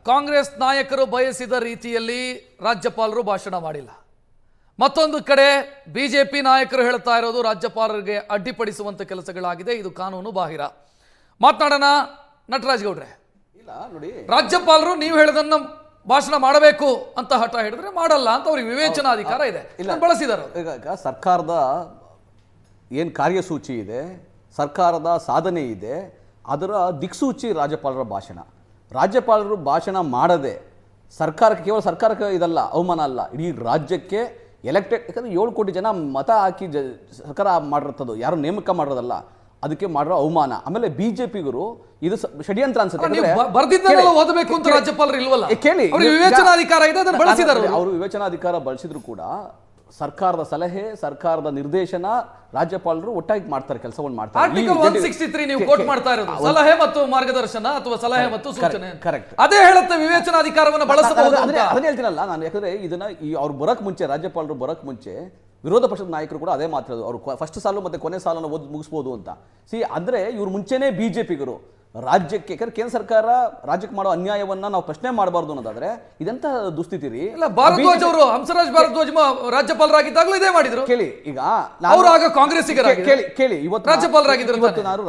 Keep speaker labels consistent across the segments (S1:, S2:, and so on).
S1: ಕಾಂಗ್ರೆಸ್ ನಾಯಕರು ಬಯಸಿದ ರೀತಿಯಲ್ಲಿ ರಾಜ್ಯಪಾಲರು ಭಾಷಣ ಮಾಡಿಲ್ಲ. ಮತ್ತೊಂದು ಕಡೆ ಬಿಜೆಪಿ ನಾಯಕರು ಹೇಳ್ತಾ ಇರೋದು ರಾಜ್ಯಪಾಲರಿಗೆ ಅಡ್ಡಿಪಡಿಸುವಂತ ಕೆಲಸಗಳಾಗಿದೆ, ಇದು ಕಾನೂನು ಬಾಹಿರ. ಮಾತನಾಡೋಣ ನಟರಾಜ್ ಗೌಡ್ರೆ.
S2: ಇಲ್ಲ ನೋಡಿ,
S1: ರಾಜ್ಯಪಾಲರು ನೀವು ಹೇಳದನ್ನ ಭಾಷಣ ಮಾಡಬೇಕು ಅಂತ ಹಠ ಹಿಡಿದ್ರೆ ಮಾಡಲ್ಲ ಅಂತ ಅವ್ರಿಗೆ ವಿವೇಚನಾಧಿಕಾರ ಇದೆ, ಬಳಸಿದಾರೆ.
S2: ಈಗ ಸರ್ಕಾರದ ಏನು ಕಾರ್ಯಸೂಚಿ ಇದೆ, ಸರ್ಕಾರದ ಸಾಧನೆ ಇದೆ, ಅದರ ದಿಕ್ಸೂಚಿ ರಾಜ್ಯಪಾಲರ ಭಾಷಣ. ರಾಜ್ಯಪಾಲರು ಭಾಷಣ ಮಾಡದೆ ಸರ್ಕಾರಕ್ಕೆ, ಕೇವಲ ಸರ್ಕಾರಕ್ಕೆ ಇದಲ್ಲ ಅವಮಾನ ಅಲ್ಲ, ಇಡೀ ರಾಜ್ಯಕ್ಕೆ ಎಲೆಕ್ಟೆಡ್, ಯಾಕಂದ್ರೆ 7 ಕೋಟಿ ಜನ ಮತ ಹಾಕಿ ಸರ್ಕಾರ ಮಾಡಿರೋದು, ಯಾರು ನೇಮಕ ಮಾಡಿರೋದಲ್ಲ, ಅದಕ್ಕೆ ಮಾಡಿರೋ ಅವಮಾನ. ಆಮೇಲೆ ಬಿಜೆಪಿಗರು ಇದು ಷಡ್ಯಂತ್ರ ಅನ್ಸುತ್ತೆ.
S1: ಓದಬೇಕು ಅಂತ ರಾಜ್ಯಪಾಲರು ಇಲ್ವಲ್ಲ,
S2: ಕೇಳಿ,
S1: ವಿವೇಚನಾಧಿಕಾರ ಇದೆ, ಅದನ್ನು ಬಳಸಿದ್ದಾರೆ.
S2: ಅವರು ವಿವೇಚನಾಧಿಕಾರ ಬಳಸಿದ್ರು ಕೂಡ ಸರ್ಕಾರದ ಸಲಹೆ, ಸರ್ಕಾರದ ನಿರ್ದೇಶನ, ರಾಜ್ಯಪಾಲರು ಒಟ್ಟಾಗಿ ಮಾಡ್ತಾರೆ, ಕೆಲಸವನ್ನು ಮಾಡ್ತಾರೆ.
S1: ಆರ್ಟಿಕಲ್ 163 ನೀವು ಕೋಟ್ ಮಾಡ್ತಾ ಇರೋದು ಸಲಹೆ ಮತ್ತು ಮಾರ್ಗದರ್ಶನ ಅಥವಾ ಸಲಹೆ ಮತ್ತು ಸೂಚನೆ,
S2: ಕರೆಕ್ಟ್.
S1: ಅದೇ ಹೇಳುತ್ತೆ ವಿವೇಚನಾಧಿಕಾರವನ್ನು ಬಳಸಬಹುದು.
S2: ಅದನ್ನ ಹೇಳ್ತೀನಲ್ಲ ನಾನು, ಯಾಕಂದ್ರೆ ಇದನ್ನ ಅವ್ರು ಬರಕ್ ಮುಂಚೆ, ರಾಜ್ಯಪಾಲರು ಬರಕ್ ಮುಂಚೆ ವಿರೋಧ ಪಕ್ಷದ ನಾಯಕರು ಕೂಡ ಅದೇ ಮಾತಾಡೋದು, ಅವರು ಫಸ್ಟ್ ಸಾಲು ಮತ್ತೆ ಕೊನೆ ಸಾಲನ್ನು ಓದಿ ಮುಗಿಸ್ಬೋದು ಅಂತ. ಅಂದ್ರೆ ಇವ್ರು ಮುಂಚೆನೇ ಬಿಜೆಪಿಗರು ರಾಜ್ಯಕ್ಕೆ, ಕೇಂದ್ರ ಸರ್ಕಾರ ರಾಜ್ಯಕ್ಕೆ ಮಾಡೋ ಅನ್ಯಾಯವನ್ನ ನಾವು ಪ್ರಶ್ನೆ ಮಾಡಬಾರ್ದು ಅನ್ನೋದಾದ್ರೆ ಇದೆಂತ ದುಸ್ಥಿತಿ ರೀ.
S1: ಭಾರದ್ವಾಜ್ ಅವರು, ಹಂಸರಾಜ್ ಭಾರದ್ವಾಜ್ ರಾಜ್ಯಪಾಲರಾಗಿದ್ದಾಗಲೂ ಇದೇ ಮಾಡಿದ್ರು.
S2: ಕೇಳಿ, ಈಗ
S1: ಅವರು ಆಗ ಕಾಂಗ್ರೆಸ್ಸಿಗರಾಗಿ,
S2: ಕೇಳಿ, ಇವತ್ತು
S1: ರಾಜ್ಯಪಾಲರಾಗಿದ್ರು.
S2: ಇವತ್ತು ನಾನು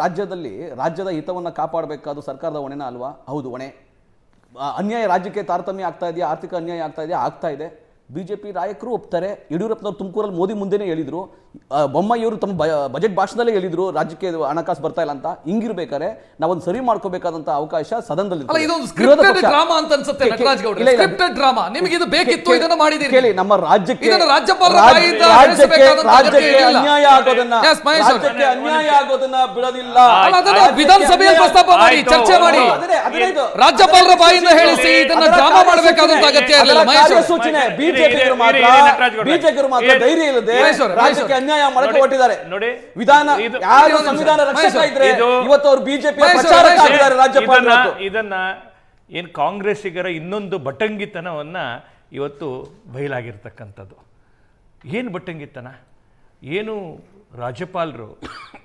S2: ರಾಜ್ಯದ ಹಿತವನ್ನ ಕಾಪಾಡಬೇಕಾದ ಸರ್ಕಾರದ ಹೊಣೆನ ಅಲ್ವಾ? ಹೌದು, ಹೊಣೆ. ಅನ್ಯಾಯ ರಾಜ್ಯಕ್ಕೆ ತಾರತಮ್ಯ ಆಗ್ತಾ ಇದೆಯಾ, ಆರ್ಥಿಕ ಅನ್ಯಾಯ ಆಗ್ತಾ ಇದೆ. ಬಿಜೆಪಿ ನಾಯಕರು ಒಪ್ತಾರೆ. ಯಡಿಯೂರಪ್ಪನವರು ತುಮಕೂರಲ್ಲಿ ಮೋದಿ ಮುಂದೆನೇ ಹೇಳಿದ್ರು, ಬೊಮ್ಮಾಯಿಯವರು ತಮ್ಮ ಬಜೆಟ್ ಭಾಷಣದಲ್ಲೇ ಹೇಳಿದ್ರು ರಾಜ್ಯಕ್ಕೆ ಹಣಕಾಸು ಬರ್ತಾ ಇಲ್ಲ ಅಂತ. ಹಿಂಗಿರ್ಬೇಕಾದ್ರೆ ನಾವೊಂದು ಸರಿ ಮಾಡ್ಕೋಬೇಕಾದಂತ ಅವಕಾಶ ಸದನದಲ್ಲಿ. ಕೇಳಿ, ನಮ್ಮ ರಾಜ್ಯಕ್ಕೆ ಅನ್ಯಾಯ ಆಗೋದನ್ನ ಬಿಡೋದಿಲ್ಲ.
S1: ವಿಧಾನಸಭೆಯಲ್ಲಿ ಪ್ರಸ್ತಾಪ ಮಾಡಿ, ಚರ್ಚೆ ಮಾಡಿ, ರಾಜ್ಯಪಾಲರ ಬಾಯಿಂದ ಹೇಳಿಸಿ ಇದನ್ನ ಡ್ರಾಮಾ ಮಾಡಬೇಕಾದಂತ ಅಗತ್ಯ ಇಲ್ಲ.
S2: ಸೂಚನೆ ಬಿಜೆಪಿಗರು ಮಾತ್ರ ಧೈರ್ಯ ಇಲ್ಲದೆ ರಾಜ್ಯಕ್ಕೆ ಅನ್ಯಾಯ ಮಾಡಕ್ಕೆ ಹೊರಟಿದ್ದಾರೆ.
S3: ನೋಡಿ,
S2: ವಿಧಾನ ಯಾರು ಸಂವಿಧಾನ ರಕ್ಷಕ ಇದ್ರೆ ಇವತ್ತು ಅವರು ಬಿಜೆಪಿ ಪ್ರಚಾರಕ್ಕೆ ಆಗಿದ್ದಾರೆ. ರಾಜ್ಯಪಾಲರು
S3: ಇದನ್ನ ಏನ್ ಕಾಂಗ್ರೆಸ್ಸಿಗರ ಇನ್ನೊಂದು ಬಟಂಗಿತನವನ್ನ ಇವತ್ತು ಬಯಲಾಗಿರ್ತಕ್ಕಂಥದ್ದು. ಏನು ಬಟಂಗಿತನ? ಏನು ರಾಜ್ಯಪಾಲರು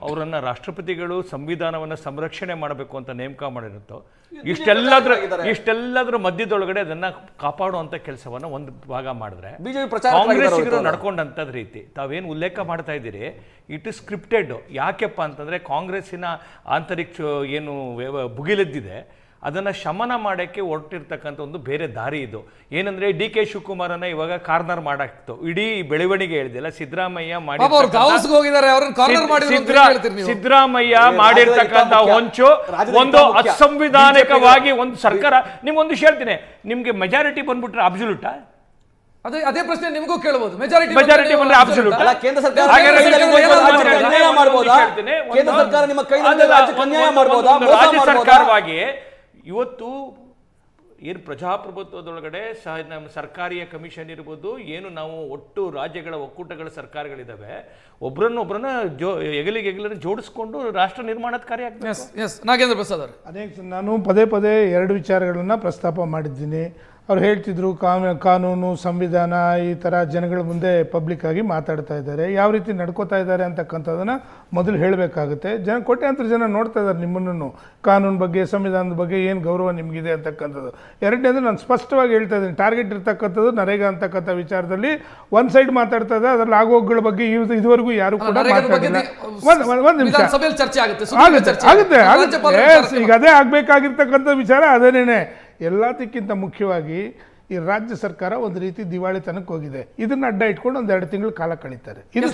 S3: ಅವರನ್ನ ರಾಷ್ಟ್ರಪತಿಗಳು ಸಂವಿಧಾನವನ್ನು ಸಂರಕ್ಷಣೆ ಮಾಡಬೇಕು ಅಂತ ನೇಮಕ ಮಾಡಿರುತ್ತೋ, ಇಷ್ಟೆಲ್ಲದ್ರ ಮಧ್ಯದೊಳಗಡೆ ಅದನ್ನ ಕಾಪಾಡುವಂತ ಕೆಲಸವನ್ನ ಒಂದು ಭಾಗ ಮಾಡಿದ್ರೆ ಕಾಂಗ್ರೆಸ್ಸಿಗರು ನಡ್ಕೊಂಡಂಥದ್ ರೀತಿ ತಾವೇನು ಉಲ್ಲೇಖ ಮಾಡ್ತಾ ಇದ್ದೀರಿ, ಇಟ್ ಇಸ್ ಸ್ಕ್ರಿಪ್ಟೆಡ್. ಯಾಕೆಪ್ಪ ಅಂತಂದ್ರೆ ಕಾಂಗ್ರೆಸ್ಸಿನ ಆಂತರಿಕ ಏನು ಭುಗಿಲೆದ್ದಿದೆ ಅದನ್ನು ಶಮನ ಮಾಡೋಕ್ಕೆ ಹೊರಟಿರ್ತಕ್ಕಂಥ ಒಂದು ಬೇರೆ ದಾರಿ ಇದು. ಏನಂದ್ರೆ DK ಶಿವಕುಮಾರನ್ನ ಇವಾಗ ಕಾರ್ನರ್ ಮಾಡಾಕ್ತು. ಇಡೀ ಬೆಳವಣಿಗೆ ಹೇಳಿದೆಲ್ಲ ಸಿದ್ದರಾಮಯ್ಯ ಸಿದ್ದರಾಮಯ್ಯ ಮಾಡಿರ್ತಕ್ಕಂಥ ಹೊಂಚು ಒಂದು ಅಸಂವಿಧಾನಿಕವಾಗಿ ಒಂದು ಸರ್ಕಾರ. ನಿಮ್ಗೊಂದು ವಿಷಯ ಹೇಳ್ತೀನಿ, ನಿಮ್ಗೆ ಮೆಜಾರಿಟಿ ಬಂದ್ಬಿಟ್ರೆ ಅಬ್ಸಲ್ಯೂಟಾ?
S1: ಅದೇ ಪ್ರಶ್ನೆ ನಿಮಗೂ ಕೇಳಬಹುದು. ಮೆಜಾರಿಟಿ ಬಂದ್ರೆ
S2: ಅಬ್ಸಲ್ಯೂಟ್ ಅಲ್ಲ. ಕೇಂದ್ರ ಸರ್ಕಾರ ಅನ್ಯಾಯ ಮಾಡಬಹುದಾ? ಕೇಂದ್ರ ಸರ್ಕಾರ ನಿಮ್ಮ ಕೈಯಲ್ಲಿ ರಾಜ್ಯಕ್ಕೆ ಅನ್ಯಾಯ ಮಾಡಬಹುದಾ?
S3: ರಾಜ್ಯ ಸರ್ಕಾರವಾಗಿ ಇವತ್ತು ಏನು ಪ್ರಜಾಪ್ರಭುತ್ವದೊಳಗಡೆ ನಮ್ಮ ಸರ್ಕಾರಿಯ ಕಮಿಷನ್ ಇರ್ಬೋದು, ಏನು ನಾವು ಒಟ್ಟು ರಾಜ್ಯಗಳ ಒಕ್ಕೂಟಗಳ ಸರ್ಕಾರಗಳಿದ್ದಾವೆ, ಒಬ್ಬರನ್ನ ಹೆಗಲಿಗೆ ಜೋಡಿಸ್ಕೊಂಡು ರಾಷ್ಟ್ರ ನಿರ್ಮಾಣದ ಕಾರ್ಯ ಆಗ್ತದೆ.
S1: ನಾಗೇಂದ್ರ ಪ್ರಸಾದ್ ಅವರು,
S4: ನಾನು ಪದೇ 2 ವಿಚಾರಗಳನ್ನ ಪ್ರಸ್ತಾಪ ಮಾಡಿದ್ದೀನಿ. ಅವ್ರು ಹೇಳ್ತಿದ್ರು ಕಾನೂನು, ಸಂವಿಧಾನ ಈ ಥರ ಜನಗಳ ಮುಂದೆ ಪಬ್ಲಿಕ್ ಆಗಿ ಮಾತಾಡ್ತಾ ಇದ್ದಾರೆ, ಯಾವ ರೀತಿ ನಡ್ಕೋತಾ ಇದ್ದಾರೆ ಅಂತಕ್ಕಂಥದ್ದನ್ನು ಮೊದಲು ಹೇಳಬೇಕಾಗುತ್ತೆ. ಕೋಟ್ಯಾಂತರ ಜನ ನೋಡ್ತಾ ಇದ್ದಾರೆ ನಿಮ್ಮನ್ನು, ಕಾನೂನು ಬಗ್ಗೆ, ಸಂವಿಧಾನದ ಬಗ್ಗೆ ಏನು ಗೌರವ ನಿಮಗಿದೆ ಅಂತಕ್ಕಂಥದ್ದು. ಎರಡನೇದು ನಾನು ಸ್ಪಷ್ಟವಾಗಿ ಹೇಳ್ತಾ ಇದ್ದೀನಿ, ಟಾರ್ಗೆಟ್ ಇರ್ತಕ್ಕಂಥದ್ದು ನರೇಗಾ ಅಂತಕ್ಕಂಥ ವಿಚಾರದಲ್ಲಿ ಒಂದು ಸೈಡ್ ಮಾತಾಡ್ತಾ ಇದೆ, ಅದರಲ್ಲಿ ಆಗೋಗಳ ಬಗ್ಗೆ ಇದುವರೆಗೂ ಯಾರು ಕೂಡ ಮಾತಾಡಿಲ್ಲ. ಒಂದು ನಿಮಿಷ ಆಗುತ್ತೆ. ಈಗ ಅದೇ ಆಗಬೇಕಾಗಿರ್ತಕ್ಕಂಥ ವಿಚಾರ ಅದೇನೇ. ಎಲ್ಲದಕ್ಕಿಂತ ಮುಖ್ಯವಾಗಿ ಈ ರಾಜ್ಯ ಸರ್ಕಾರ ಒಂದು ರೀತಿ ದಿವಾಳಿತನಕ್ಕೆ ಹೋಗಿದೆ. ಇದನ್ನ ಅಡ್ಡ ಇಟ್ಕೊಂಡು 1-2 ತಿಂಗಳು ಕಾಲ ಕಳೀತಾರೆ. ಇದು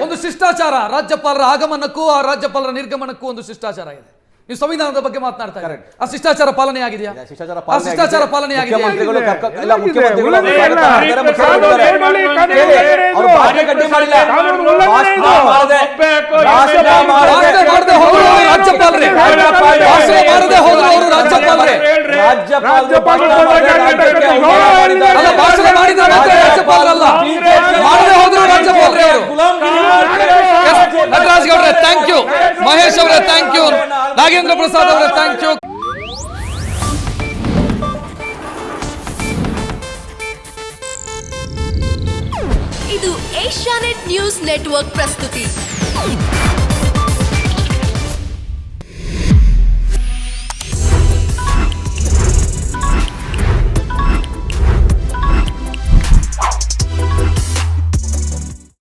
S1: ಒಂದು ಶಿಷ್ಟಾಚಾರ. ರಾಜ್ಯಪಾಲರ ಆಗಮನಕ್ಕೂ ಆ ರಾಜ್ಯಪಾಲರ ನಿರ್ಗಮನಕ್ಕೂ ಒಂದು ಶಿಷ್ಟಾಚಾರ ಇದೆ. ನೀವು ಸಂವಿಧಾನದ ಬಗ್ಗೆ ಮಾತನಾಡ್ತಾ ಇದ್ದಾರೆ, ಆ ಶಿಷ್ಟಾಚಾರ ಪಾಲನೆ ಆಗಿದೆಯಾ? ಶಿಷ್ಟಾಚಾರ ಪಾಲನೆ ಆಗಿದೆ. ನಟರಾಜ್ ಗೌಡ್ರೆ ಥ್ಯಾಂಕ್ ಯು, ಮಹೇಶ್ ಅವರೇ ಥ್ಯಾಂಕ್ ಯು, ನಾಗೇಂದ್ರ ಪ್ರಸಾದ್ ಅವರೇ ಥ್ಯಾಂಕ್ ಯು.
S5: ಇದು ಏಷ್ಯಾನೆಟ್ ನ್ಯೂಸ್ ನೆಟ್ವರ್ಕ್ ಪ್ರಸ್ತುತಿ.